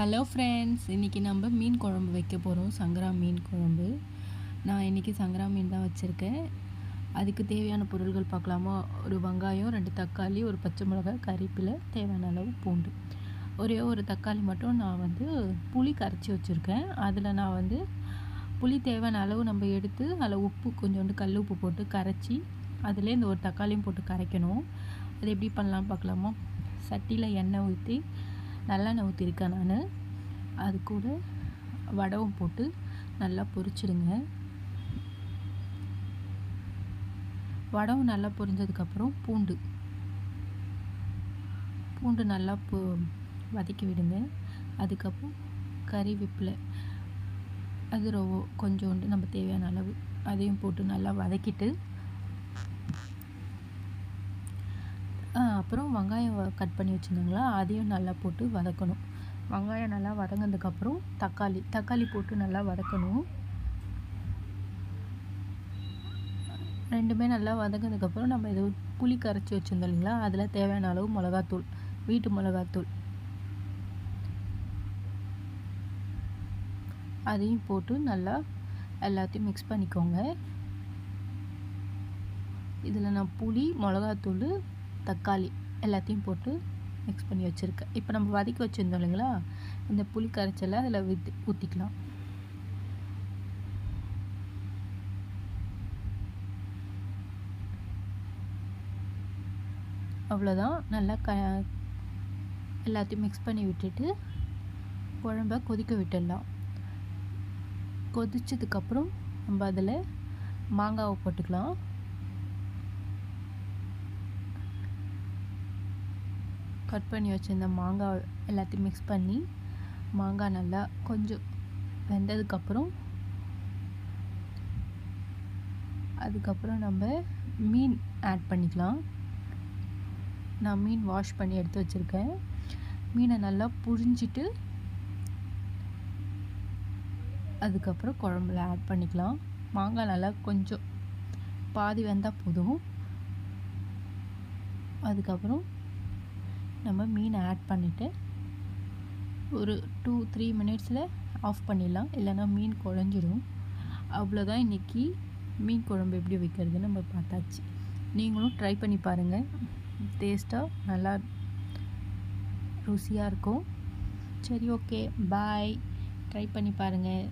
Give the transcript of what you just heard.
Hello friends, இன்றைக்கி நம்ம மீன் குழம்பு வைக்க போகிறோம். சங்கரா மீன் குழம்பு. நான் இன்றைக்கி சங்கரா மீன் தான் வச்சுருக்கேன். அதுக்கு தேவையான பொருட்கள் பார்க்கலாமா? ஒரு வெங்காயம், 2 தக்காளி, ஒரு பச்சை மிளகாய், கறிவேப்பிலை, தேவையான அளவு பூண்டு. ஒரே ஒரு தக்காளி மட்டும் நான் புளி கரைச்சி வச்சுருக்கேன். அதில் நான் புளி தேவையான அளவு நம்ம எடுத்து அதில் உப்பு கொஞ்சோண்டு கல் உப்பு போட்டு கரைச்சி அதிலே இந்த ஒரு தக்காளியும் போட்டு கரைக்கணும். அது எப்படி பண்ணலாம் பார்க்கலாமா? சட்டியில் எண்ணெய் ஊற்றி நல்லெண்ணெய் ஊற்றிருக்கேன் நான். அது கூட வடகம் போட்டு நல்லா பொரிச்சிடுங்க. வடகம் நல்லா பொரிஞ்சதுக்கப்புறம் பூண்டு நல்லா வதக்கி விடுங்க. அதுக்கப்புறம் கறிவேப்பிலை அது கொஞ்சோண்டு நம்ம தேவையான அளவு அதையும் போட்டு நல்லா வதக்கிட்டு அப்புறம் வெங்காயம் கட் பண்ணி வச்சுருந்தாங்களா அதையும் நல்லா போட்டு வதக்கணும். வெங்காயம் நல்லா வதங்கினதுக்கப்புறம் தக்காளி போட்டு நல்லா வதக்கணும். ரெண்டுமே நல்லா வதங்கினதுக்கப்புறம் நம்ம இது புளி கரைச்சி வச்சுருந்தோம் இல்லைங்களா, அதில் தேவையான அளவு மிளகாத்தூள், வீட்டு மிளகாத்தூள் அதையும் போட்டு நல்லா எல்லாத்தையும் மிக்ஸ் பண்ணிக்கோங்க. இதில் நான் புளி, மிளகாத்தூள், தக்காளி எல்லாத்தையும் போட்டு மிக்ஸ் பண்ணி வச்சுருக்கேன். இப்போ நம்ம வதக்கி வச்சுருந்தோம் இல்லைங்களா, இந்த புளி கரைச்சலை அதில் ஊற்றிக்கலாம். அவ்வளோதான். நல்லா எல்லாத்தையும் மிக்ஸ் பண்ணி விட்டுட்டு குழம்ப கொதிக்க விட்டுடலாம். கொதிச்சதுக்கப்புறம் நம்ம அதில் மாங்காவை போட்டுக்கலாம். கட் பண்ணி வச்சுருந்த மாங்காய் எல்லாத்தையும் மிக்ஸ் பண்ணி மாங்காய் நல்லா கொஞ்சம் வெந்ததுக்கப்புறம் அதுக்கப்புறம் நம்ம மீன் ஆட் பண்ணிக்கலாம். நான் மீன் வாஷ் பண்ணி எடுத்து வச்சுருக்கேன். மீனை நல்லா புழிஞ்சிட்டு அதுக்கப்புறம் குழம்புல ஆட் பண்ணிக்கலாம். மாங்காய் நல்லா கொஞ்சம் பாதி வெந்தால் போதும். அதுக்கப்புறம் நம்ம மீனை ஆட் பண்ணிவிட்டு ஒரு 2-3 மினிட்ஸில் ஆஃப் பண்ணிடலாம், இல்லைன்னா மீன் குழஞ்சிடும். அவ்வளோதான். இன்றைக்கி மீன் குழம்பு எப்படி வைக்கிறதுன்னு நம்ம பார்த்தாச்சு. நீங்களும் ட்ரை பண்ணி பாருங்கள். டேஸ்ட்டாக நல்லா ருசியாக இருக்கும். சரி, ஓகே, பாய். ட்ரை பண்ணி பாருங்கள்.